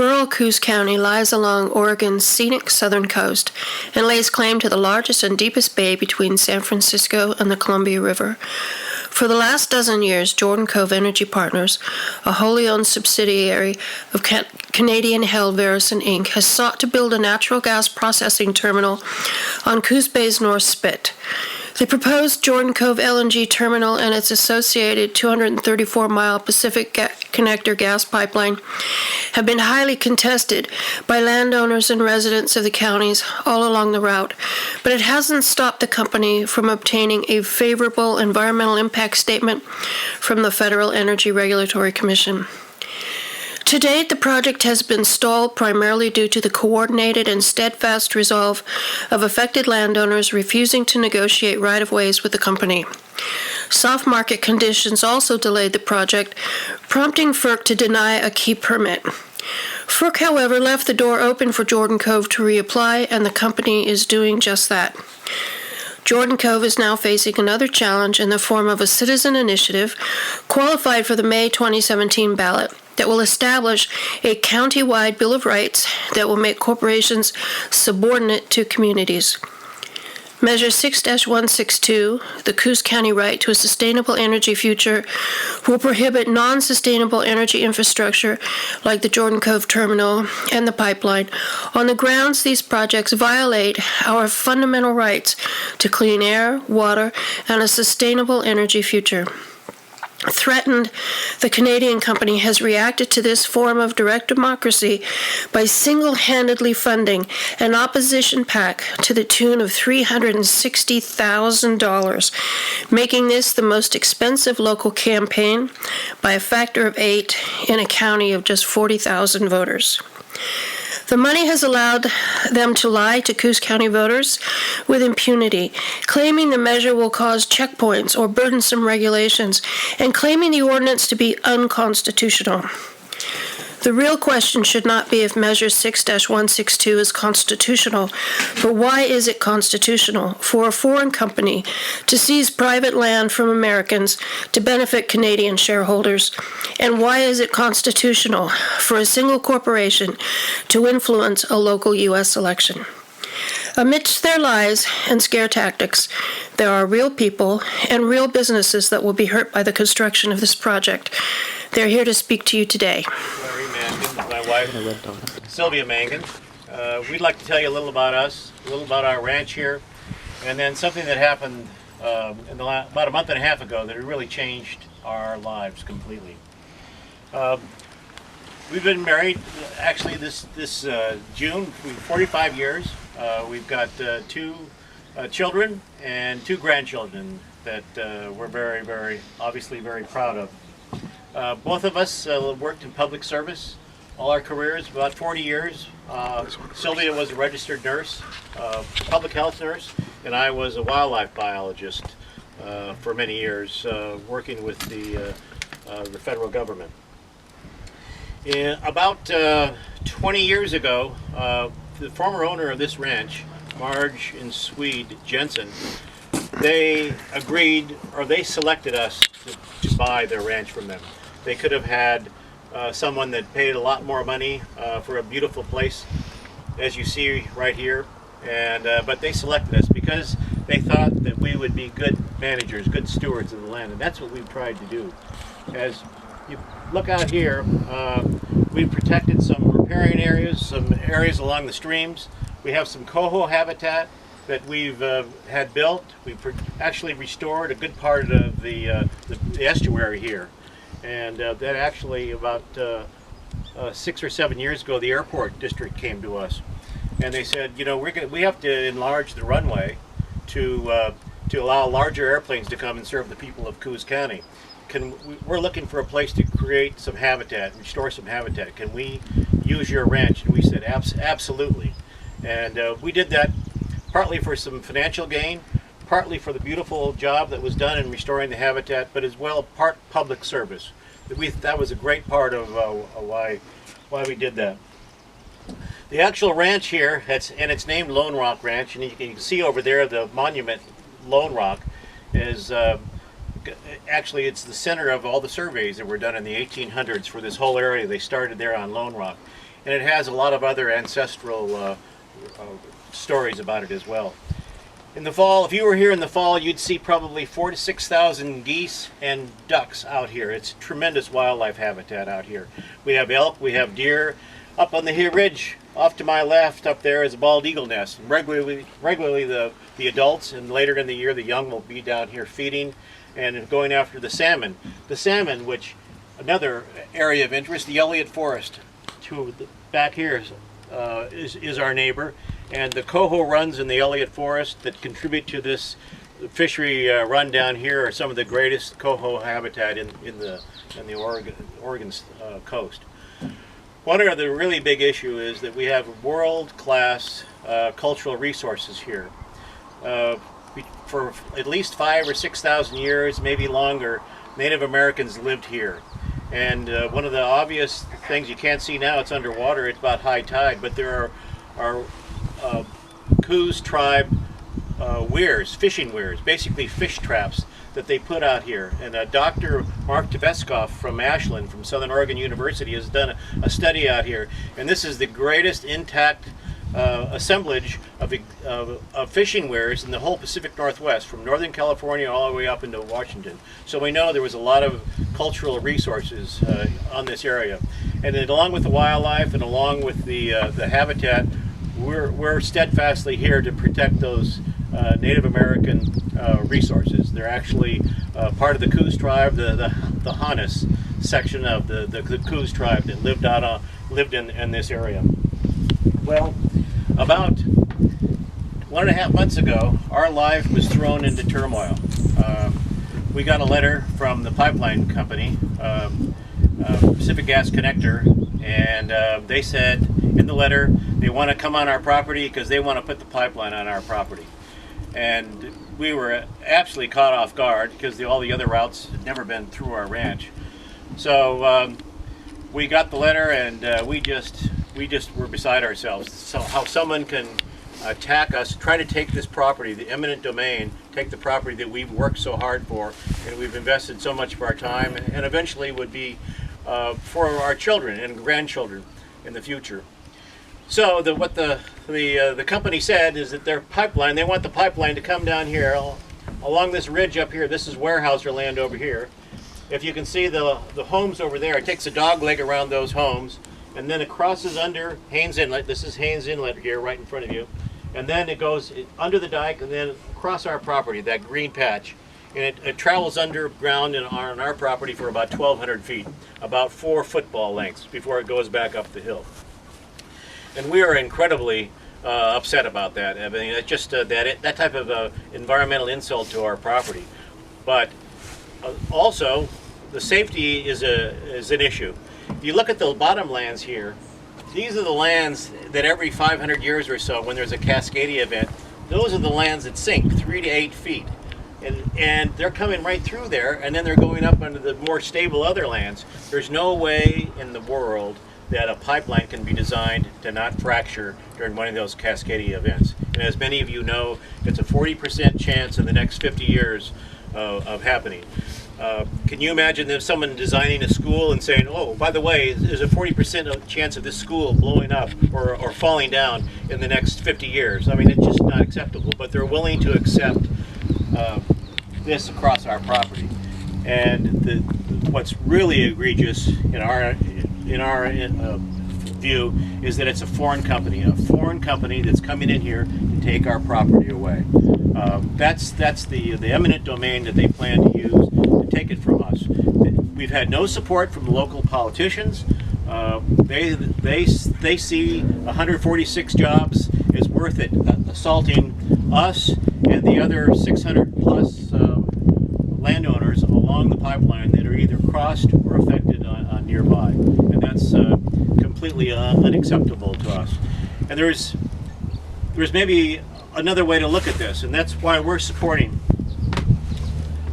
Rural Coos County lies along Oregon's scenic southern coast and lays claim to the largest and deepest bay between San Francisco and the Columbia River. For the last dozen years, Jordan Cove Energy Partners, a wholly owned subsidiary of Canadian-held Veresen Inc., has sought to build a natural gas processing terminal on Coos Bay's North Spit. The proposed Jordan Cove LNG terminal and its associated 234-mile Pacific Connector gas pipeline have been highly contested by landowners and residents of the counties all along the route, but it hasn't stopped the company from obtaining a favorable environmental impact statement from the Federal Energy Regulatory Commission. To date, the project has been stalled primarily due to the coordinated and steadfast resolve of affected landowners refusing to negotiate right-of-ways with the company. Soft market conditions also delayed the project, prompting FERC to deny a key permit. FERC, however, left the door open for Jordan Cove to reapply, and the company is doing just that. Jordan Cove is now facing another challenge in the form of a citizen initiative qualified for the May 2017 ballot that will establish a county-wide Bill of Rights that will make corporations subordinate to communities. Measure 6-162, the Coos County Right to a Sustainable Energy Future, will prohibit non-sustainable energy infrastructure like the Jordan Cove Terminal and the pipeline on the grounds these projects violate our fundamental rights to clean air, water, and a sustainable energy future. Threatened, the Canadian company has reacted to this form of direct democracy by single-handedly funding an opposition PAC to the tune of $360,000, making this the most expensive local campaign by a factor of 8 in a county of just 40,000 voters. The money has allowed them to lie to Coos County voters with impunity, claiming the measure will cause checkpoints or burdensome regulations, and claiming the ordinance to be unconstitutional. The real question should not be if Measure 6-162 is constitutional, but why is it constitutional for a foreign company to seize private land from Americans to benefit Canadian shareholders? And why is it constitutional for a single corporation to influence a local U.S. election? Amidst their lies and scare tactics, there are real people and real businesses that will be hurt by the construction of this project. They're here to speak to you today. Larry Mangan, my wife, Sylvia Mangan. We'd like to tell you a little about us, a little about our ranch here, and then something that happened about a month and a half ago that really changed our lives completely. We've been married, actually, this June, 45 years. We've got 2 children and 2 grandchildren that we're very, very, obviously very proud of. Both of us worked in public service all our careers, about 40 years. Sylvia was a registered nurse, public health nurse, and I was a wildlife biologist for many years, working with the federal government. About 20 years ago, the former owner of this ranch, Marge and Swede Jensen, they agreed, or they selected us to buy their ranch from them. They could have had someone that paid a lot more money for a beautiful place, as you see right here, and but they selected us because they thought that we would be good managers, good stewards of the land, and that's what we've tried to do. As you look out here, we've protected some riparian areas, some areas along the streams. We have some coho habitat that we've had built. We've actually restored a good part of the estuary here. And that actually about 6 or 7 years ago, the airport district came to us, and they said, you know, we have to enlarge the runway to allow larger airplanes to come and serve the people of Coos County. We're looking for a place to create some habitat, restore some habitat. Can we use your ranch? And we said absolutely, and we did that partly for some financial gain, partly for the beautiful job that was done in restoring the habitat, but as well part public service. That was a great part of why we did that. The actual ranch here, it's named Lone Rock Ranch, and you can see over there the monument Lone Rock is actually it's the center of all the surveys that were done in the 1800s for this whole area. They started there on Lone Rock. and it has a lot of other ancestral stories about it as well. In the fall, if you were here in the fall, you'd see probably 4,000 to 6,000 geese and ducks out here. It's tremendous wildlife habitat out here. We have elk, we have deer. Up on the hill ridge, off to my left, up there is a bald eagle nest. And regularly the adults, and later in the year the young will be down here feeding and going after the salmon. The salmon, which another area of interest, the Elliott Forest. Back here is our neighbor. And the coho runs in the Elliott Forest that contribute to this fishery run down here are some of the greatest coho habitat in the Oregon coast. One of the really big issue is that we have world-class cultural resources here. For at least 5,000 or 6,000 years, maybe longer, Native Americans lived here. And one of the obvious things you can't see now, it's underwater, it's about high tide, but there are Coos tribe weirs, fishing weirs, basically fish traps that they put out here. And Dr. Mark Tveskoff from Ashland, from Southern Oregon University, has done a study out here. And this is the greatest intact assemblage of fishing weirs in the whole Pacific Northwest, from Northern California all the way up into Washington. So we know there was a lot of cultural resources on this area. And then along with the wildlife and along with the habitat, we're steadfastly here to protect those Native American resources. They're actually part of the Coos tribe, the Hannes section of the Coos tribe that lived in this area. Well, about 1.5 months ago, our life was thrown into turmoil. We got a letter from the pipeline company, Pacific Gas Connector, and they said in the letter they want to come on our property because they want to put the pipeline on our property. And we were absolutely caught off guard because all the other routes had never been through our ranch. So we got the letter, and we just were beside ourselves. So how someone can attack us, try to take this property, the eminent domain, take the property that we've worked so hard for, and we've invested so much of our time, and eventually would be for our children and grandchildren in the future. So what the company said is that their pipeline, they want the pipeline to come down here along this ridge up here. This is Weyerhaeuser land over here. If you can see the homes over there, it takes a dog leg around those homes, and then it crosses under Haines Inlet. This is Haines Inlet here, right in front of you. And then it goes under the dike and then across our property, that green patch. And it travels underground on our property for about 1,200 feet, about 4 football lengths before it goes back up the hill. And we are incredibly upset about that. I mean, it's just that type of environmental insult to our property. But also, the safety is an issue. If you look at the bottomlands here, these are the lands that every 500 years or so, when there's a Cascadia event, those are the lands that sink 3 to 8 feet. And they're coming right through there, and then they're going up under the more stable other lands. There's no way in the world that a pipeline can be designed to not fracture during one of those Cascadia events. And as many of you know, it's a 40% chance in the next 50 years of happening. Can you imagine if someone designing a school and saying, oh, by the way, there's a 40% chance of this school blowing up or falling down in the next 50 years? I mean, it's just not acceptable, but they're willing to accept this across our property. And what's really egregious in our view is that it's a foreign company that's coming in here to take our property away. That's the eminent domain that they plan to use to take it from us. We've had no support from the local politicians. They see 146 jobs is worth it, assaulting us and the other 600 plus landowners along the pipeline that are either crossed or affected on nearby, and that's completely unacceptable to us. And there's maybe another way to look at this, and that's why we're supporting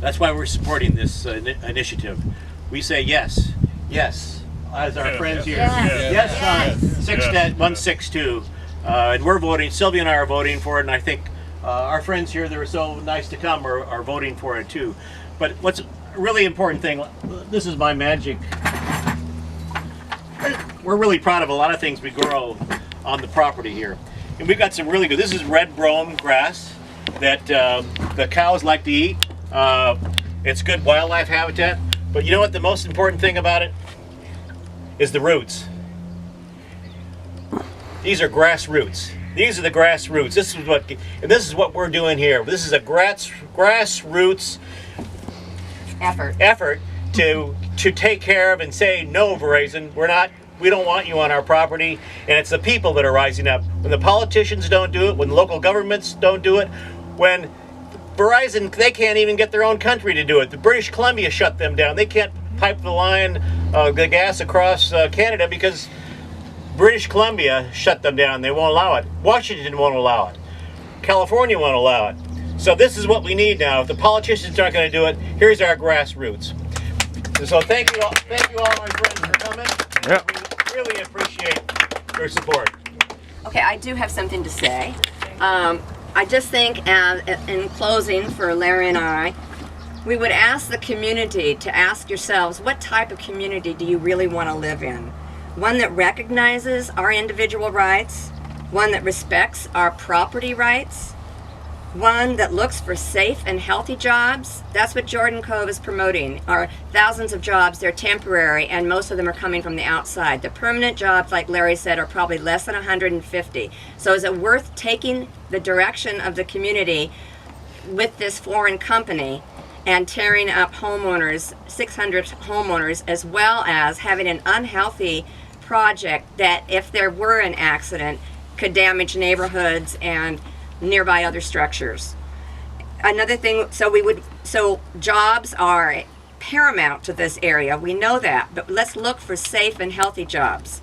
this initiative. We say yes, as our friends here. Yes, sign 162, and we're voting. Sylvia and I are voting for it, and I think our friends here that are so nice to come are voting for it too. But what's a really important thing, this is my magic we're really proud of a lot of things we grow on the property here. And we've got some really good, this is red brome grass that the cows like to eat. It's good wildlife habitat. But you know what the most important thing about it is the roots. These are grass roots. These are the grass roots. This is what we're doing here. This is a grassroots effort to take care of and say, no, Verizon, we don't want you on our property. And it's the people that are rising up. When the politicians don't do it, when local governments don't do it, when Verizon, they can't even get their own country to do it. The British Columbia shut them down. They can't pipe the gas across Canada because British Columbia shut them down. They won't allow it. Washington won't allow it. California won't allow it. So this is what we need now. If the politicians aren't going to do it, here's our grassroots. So thank you all, my friends, for coming. Yeah. We really appreciate your support. Okay, I do have something to say. I just think, in closing for Larry and I, we would ask the community to ask yourselves, what type of community do you really want to live in? One that recognizes our individual rights, one that respects our property rights, one that looks for safe and healthy jobs. That's what Jordan Cove is promoting. Our thousands of jobs, they're temporary, and most of them are coming from the outside. The permanent jobs, like Larry said, are probably less than 150. So is it worth taking the direction of the community with this foreign company and tearing up homeowners, 600 homeowners, as well as having an unhealthy project that, if there were an accident, could damage neighborhoods and nearby other structures? Another thing, so jobs are paramount to this area. We know that, but let's look for safe and healthy jobs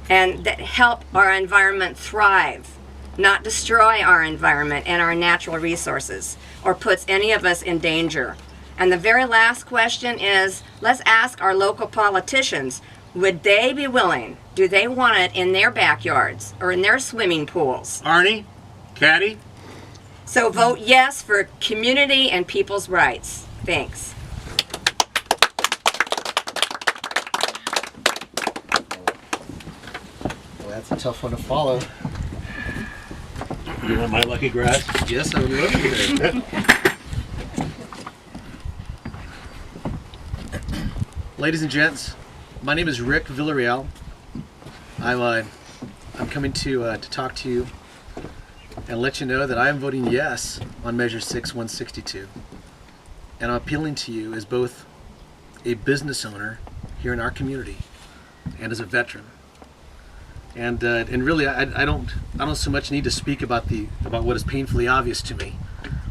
and that help our environment thrive, not destroy our environment and our natural resources or puts any of us in danger. And the very last question is, let's ask our local politicians, would they be willing, do they want it in their backyards or in their swimming pools? Arnie? Caddy? So vote yes for community and people's rights. Thanks. Well, that's a tough one to follow. You want my lucky grass? Yes, I would love to hear it. Ladies and gents, my name is Rick Villarreal. I'm coming to talk to you and let you know that I am voting yes on Measure 6-162. And I'm appealing to you as both a business owner here in our community and as a veteran. And really, I don't so much need to speak about what is painfully obvious to me,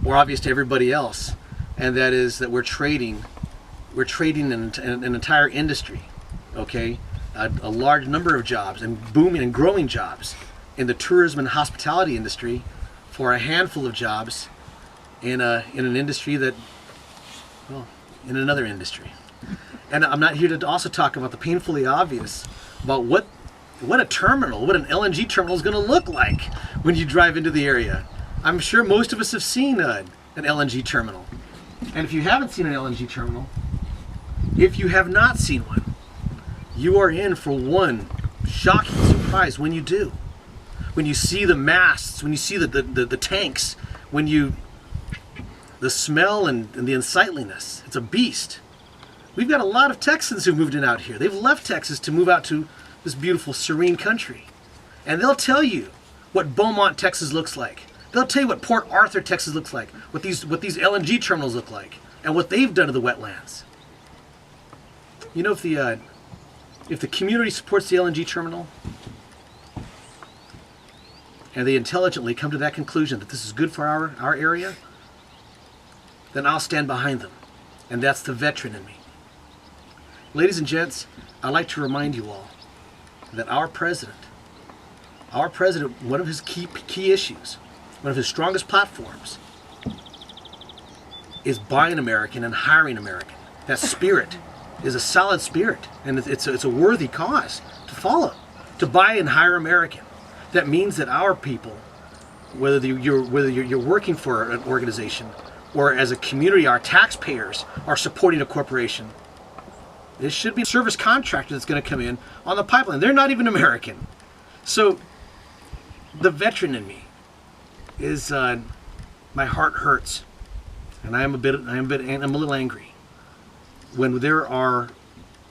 or obvious to everybody else, and that is that we're trading an entire industry, okay, a large number of jobs and booming and growing jobs in the tourism and hospitality industry for a handful of jobs in an industry that, well, in another industry. And I'm not here to also talk about the painfully obvious about what an LNG terminal is going to look like when you drive into the area. I'm sure most of us have seen an LNG terminal. And if you haven't seen an LNG terminal, if you have not seen one, you are in for one shocking surprise when you do. When you see the masts, when you see the tanks, the smell and the unsightliness, it's a beast. We've got a lot of Texans who moved in out here. They've left Texas to move out to this beautiful, serene country. And they'll tell you what Beaumont, Texas looks like. They'll tell you what Port Arthur, Texas looks like, what these LNG terminals look like, and what they've done to the wetlands. You know, if the community supports the LNG terminal, and they intelligently come to that conclusion that this is good for our area, then I'll stand behind them. And that's the veteran in me. Ladies and gents, I'd like to remind you all that our president, one of his key issues, one of his strongest platforms, is buying American and hiring American. That spirit is a solid spirit, and it's a worthy cause to follow, to buy and hire American. That means that our people, whether you're working for an organization or as a community, our taxpayers are supporting a corporation, It should be a service contractor that's going to come in on the pipeline. They're not even American. So the veteran in me is, my heart hurts, and I'm a little angry when there are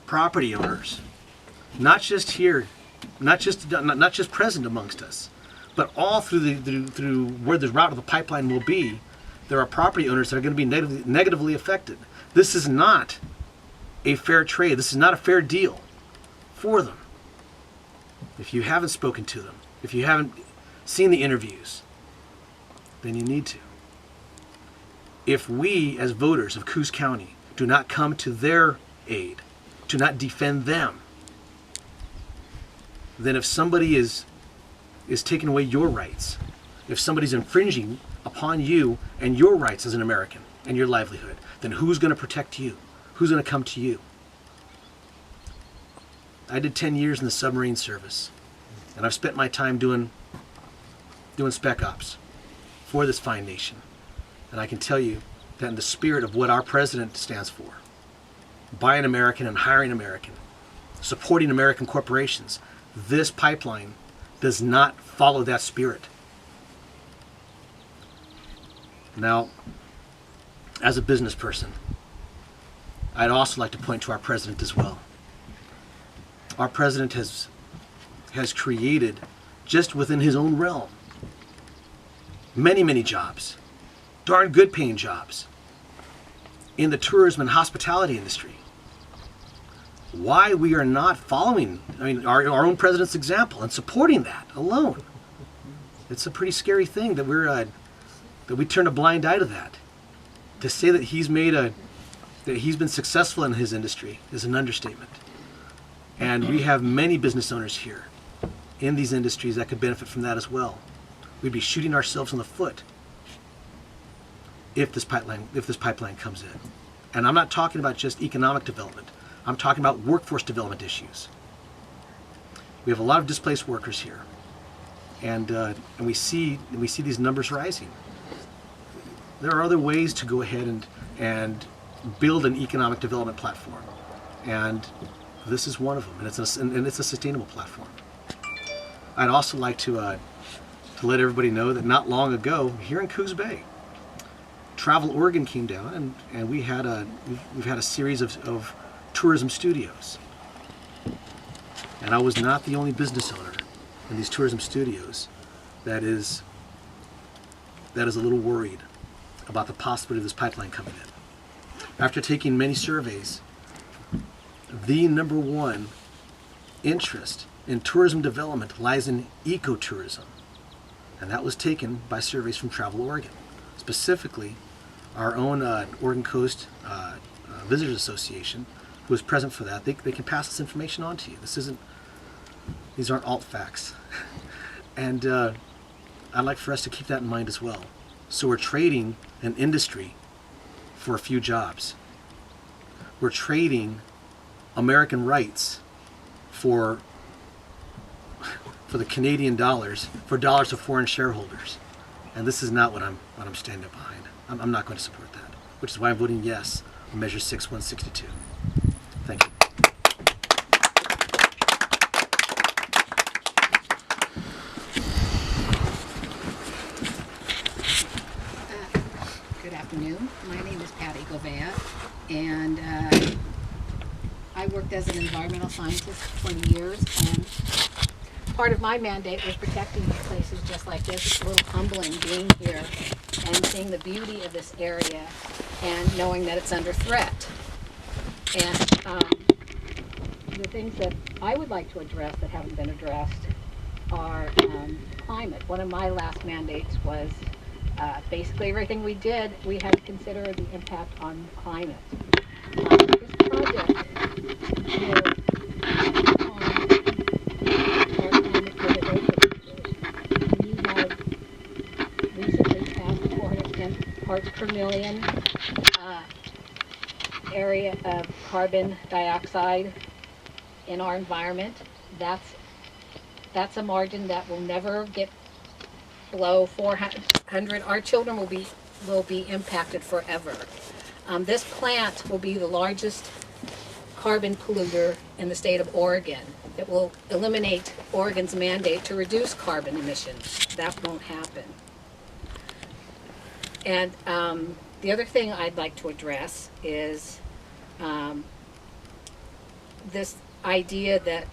property owners, not just here, not just present amongst us, but all through where the route of the pipeline will be. There are property owners that are going to be negatively affected. This is not a fair trade. This is not a fair deal for them. If you haven't spoken to them, if you haven't seen the interviews, then you need to. If we, as voters of Coos County, do not come to their aid, do not defend them, then if somebody is taking away your rights, if somebody's infringing upon you and your rights as an American and your livelihood, then who's going to protect you? Who's going to come to you? I did 10 years in the submarine service, and I've spent my time doing spec ops for this fine nation. And I can tell you that in the spirit of what our president stands for, buying American and hiring American, supporting American corporations, this pipeline does not follow that spirit. Now, as a business person, I'd also like to point to our president as well. Our president has created, just within his own realm, many jobs, darn good paying jobs in the tourism and hospitality industry. Why we are not following, our own president's example and supporting that alone. It's a pretty scary thing that we turn a blind eye to that. To say that he's been successful in his industry is an understatement. And we have many business owners here in these industries that could benefit from that as well. We'd be shooting ourselves in the foot if this pipeline comes in. And I'm not talking about just economic development. I'm talking about workforce development issues. We have a lot of displaced workers here, and we see these numbers rising. There are other ways to go ahead and build an economic development platform, and this is one of them, and it's a sustainable platform. I'd also like to let everybody know that not long ago here in Coos Bay, Travel Oregon came down, and we've had a series of tourism studios. And I was not the only business owner in these tourism studios that is a little worried about the possibility of this pipeline coming in. After taking many surveys, the number one interest in tourism development lies in ecotourism. And that was taken by surveys from Travel Oregon. Specifically, our own Oregon Coast Visitors Association, who was present for that, they can pass this information on to you. These aren't alt facts. And I'd like for us to keep that in mind as well. So we're trading an industry for a few jobs. We're trading American rights for the Canadian dollars, for dollars of foreign shareholders. And this is not what I'm standing behind. I'm not going to support that, which is why I'm voting yes on Measure 6-162. Thank you. Good afternoon. My name is Patty Govea, and I worked as an environmental scientist for 20 years, and part of my mandate was protecting places just like this. It's a little humbling being here and seeing the beauty of this area and knowing that it's under threat. And the things that I would like to address that haven't been addressed are climate. One of my last mandates was basically everything we did, we had to consider the impact on climate. This project is on our climate mitigation. We have recently passed 410 parts per million area of carbon dioxide in our environment. That's a margin that will never get below 400. Our children will be impacted forever. This plant will be the largest carbon polluter in the state of Oregon. It will eliminate Oregon's mandate to reduce carbon emissions. That won't happen. And the other thing I'd like to address is this idea that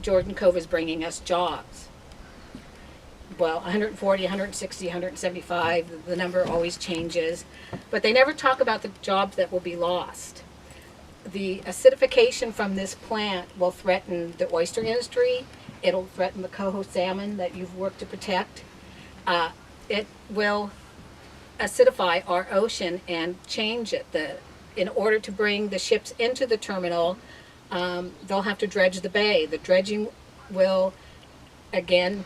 Jordan Cove is bringing us jobs. Well, 140, 160, 175, the number always changes, but they never talk about the jobs that will be lost. The acidification from this plant will threaten the oyster industry. It'll threaten the coho salmon that you've worked to protect. It will acidify our ocean and change it. In order to bring the ships into the terminal, they'll have to dredge the bay. The dredging will, again,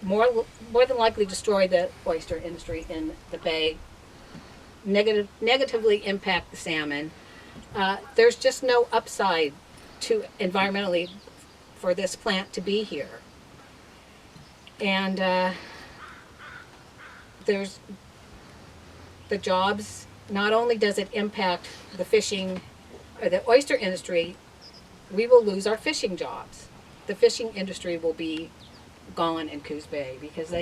more than likely destroy the oyster industry in the bay, negatively impact the salmon. There's just no upside to environmentally for this plant to be here. And there's the jobs. Not only does it impact the fishing or the oyster industry, we will lose our fishing jobs. The fishing industry will be gone in Coos Bay because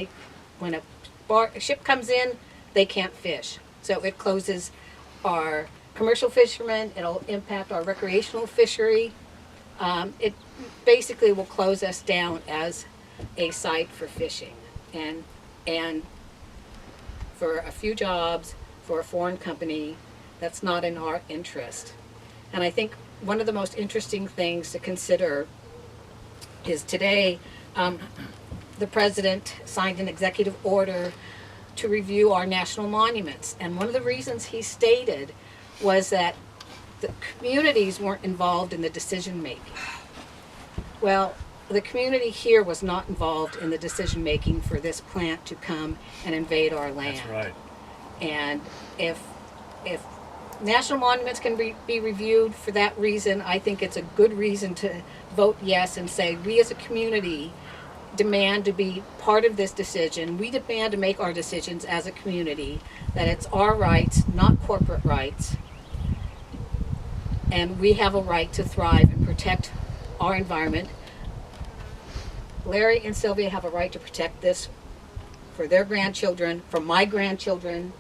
when a ship comes in, they can't fish. So it closes our commercial fishermen. It'll impact our recreational fishery. It basically will close us down as a site for fishing, and for a few jobs for a foreign company, that's not in our interest. And I think one of the most interesting things to consider is today, the president signed an executive order to review our national monuments. And one of the reasons he stated was that the communities weren't involved in the decision making. Well, the community here was not involved in the decision making for this plant to come and invade our land. That's right. And if national monuments can be reviewed for that reason, I think it's a good reason to vote yes and say we as a community demand to be part of this decision. We demand to make our decisions as a community, that it's our rights, not corporate rights. And we have a right to thrive and protect our environment. Larry and Sylvia have a right to protect this for their grandchildren, for my grandchildren.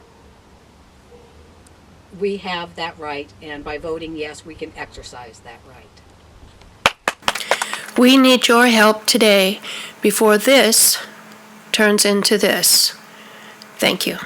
We have that right, and by voting yes, we can exercise that right. We need your help today before this turns into this. Thank you.